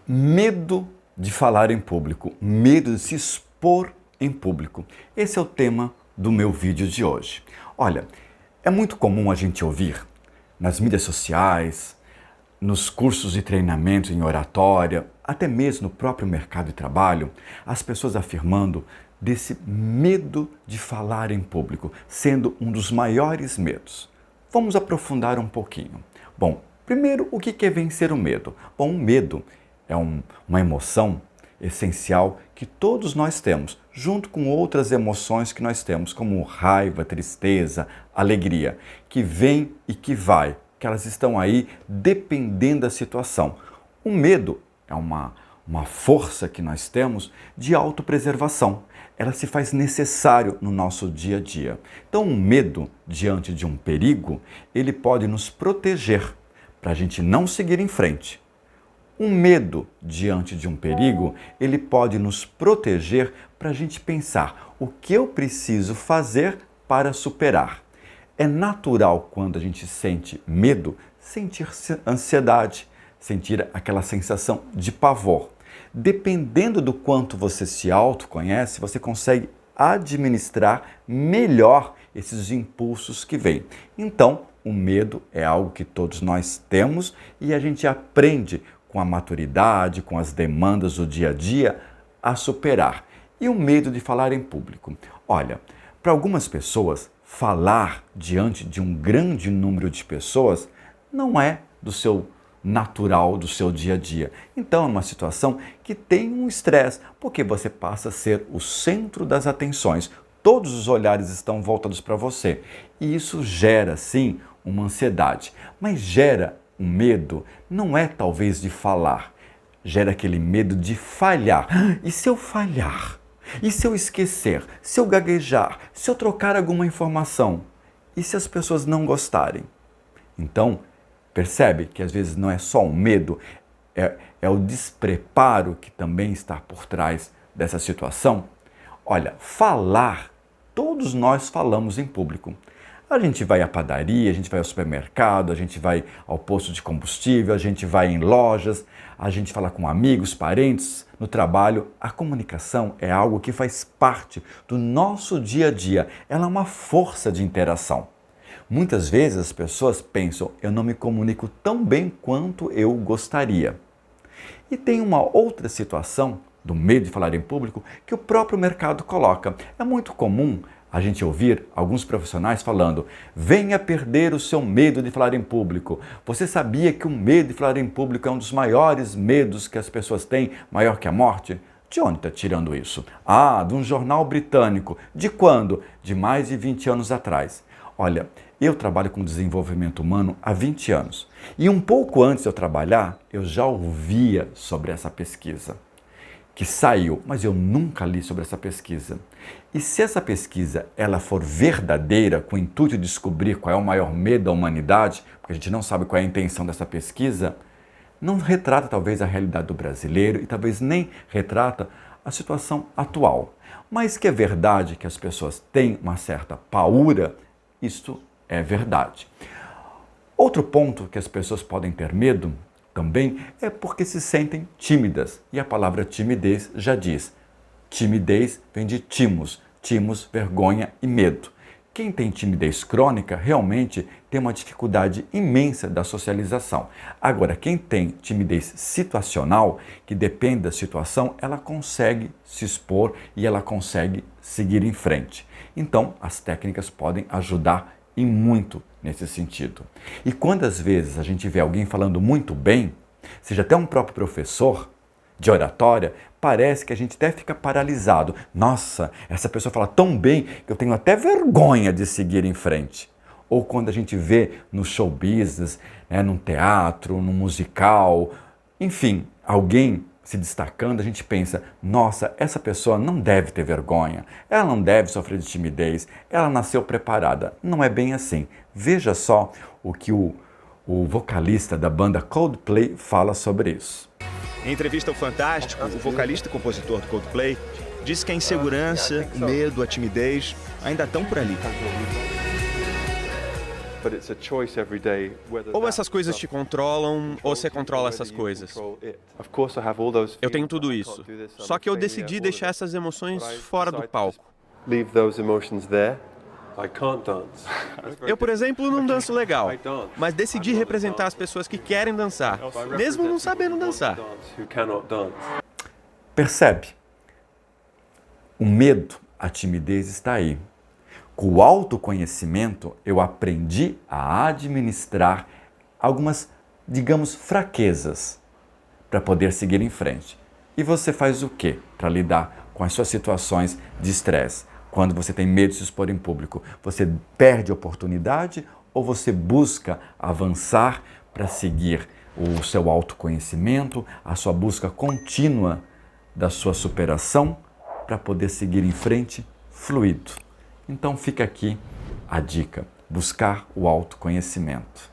Medo de falar em público, medo de se expor em público. Esse é o tema do meu vídeo de hoje. Olha, é muito comum a gente ouvir nas mídias sociais, nos cursos de treinamento em oratória, até mesmo no próprio mercado de trabalho, as pessoas afirmando desse medo de falar em público, sendo um dos maiores medos. Vamos aprofundar um pouquinho. Bom, primeiro, o que é vencer o medo? Bom, o medo é uma emoção essencial que todos nós temos, junto com outras emoções que nós temos, como raiva, tristeza, alegria, que vem e que vai, que elas estão aí dependendo da situação. O medo é uma força que nós temos de autopreservação. Ela se faz necessário no nosso dia a dia. Então, o medo diante de um perigo, ele pode nos proteger para a gente não seguir em frente. O medo diante de um perigo, ele pode nos proteger para a gente pensar o que eu preciso fazer para superar. É natural, quando a gente sente medo, sentir ansiedade, sentir aquela sensação de pavor. Dependendo do quanto você se autoconhece, você consegue administrar melhor esses impulsos que vêm. Então, o medo é algo que todos nós temos e a gente aprende com a maturidade, com as demandas do dia a dia, a superar. E o medo de falar em público? Olha, para algumas pessoas, falar diante de um grande número de pessoas não é do seu natural, do seu dia a dia. Então é uma situação que tem um estresse, porque você passa a ser o centro das atenções. Todos os olhares estão voltados para você. E isso gera, sim, uma ansiedade, mas gera um medo, não é talvez de falar, gera aquele medo de falhar. E se eu falhar? E se eu esquecer? Se eu gaguejar? Se eu trocar alguma informação? E se as pessoas não gostarem? Então, percebe que às vezes não é só um medo, é o despreparo que também está por trás dessa situação? Olha, falar, todos nós falamos em público. A gente vai à padaria, a gente vai ao supermercado, a gente vai ao posto de combustível, a gente vai em lojas, a gente fala com amigos, parentes, no trabalho. A comunicação é algo que faz parte do nosso dia a dia. Ela é uma força de interação. Muitas vezes as pessoas pensam, eu não me comunico tão bem quanto eu gostaria. E tem uma outra situação do medo de falar em público que o próprio mercado coloca. É muito comum a gente ouvir alguns profissionais falando: venha perder o seu medo de falar em público. Você sabia que o medo de falar em público é um dos maiores medos que as pessoas têm, maior que a morte? De onde está tirando isso? Ah, de um jornal britânico. De quando? De mais de 20 anos atrás. Olha, eu trabalho com desenvolvimento humano há 20 anos. E um pouco antes de eu trabalhar, eu já ouvia sobre essa pesquisa que saiu, mas eu nunca li sobre essa pesquisa. E se essa pesquisa ela for verdadeira, com o intuito de descobrir qual é o maior medo da humanidade, porque a gente não sabe qual é a intenção dessa pesquisa, não retrata talvez a realidade do brasileiro e talvez nem retrata a situação atual. Mas que é verdade que as pessoas têm uma certa paura, isto é verdade. Outro ponto que as pessoas podem ter medo também é porque se sentem tímidas. E a palavra timidez já diz. Timidez vem de timos, vergonha e medo. Quem tem timidez crônica realmente tem uma dificuldade imensa da socialização. Agora, quem tem timidez situacional, que depende da situação, ela consegue se expor e ela consegue seguir em frente. Então, as técnicas podem ajudar e muito nesse sentido. E quantas vezes a gente vê alguém falando muito bem, seja até um próprio professor de oratória, parece que a gente até fica paralisado. Nossa, essa pessoa fala tão bem que eu tenho até vergonha de seguir em frente. Ou quando a gente vê no show business, num teatro, num musical, enfim, alguém se destacando, a gente pensa, nossa, essa pessoa não deve ter vergonha, ela não deve sofrer de timidez, ela nasceu preparada. Não é bem assim. Veja só o que o vocalista da banda Coldplay fala sobre isso. Em entrevista ao Fantástico, o vocalista e compositor do Coldplay disse que a insegurança, o medo, a timidez ainda estão por ali. Ou essas coisas te controlam, ou você controla essas coisas. Eu tenho tudo isso. Só que eu decidi deixar essas emoções fora do palco. Eu, por exemplo, não danço legal, mas decidi representar as pessoas que querem dançar, mesmo não sabendo dançar. Percebe? O medo, a timidez está aí. Com o autoconhecimento, eu aprendi a administrar algumas, digamos, fraquezas para poder seguir em frente. E você faz o quê para lidar com as suas situações de estresse? Quando você tem medo de se expor em público, você perde a oportunidade ou você busca avançar para seguir o seu autoconhecimento, a sua busca contínua da sua superação para poder seguir em frente fluido? Então fica aqui a dica: buscar o autoconhecimento.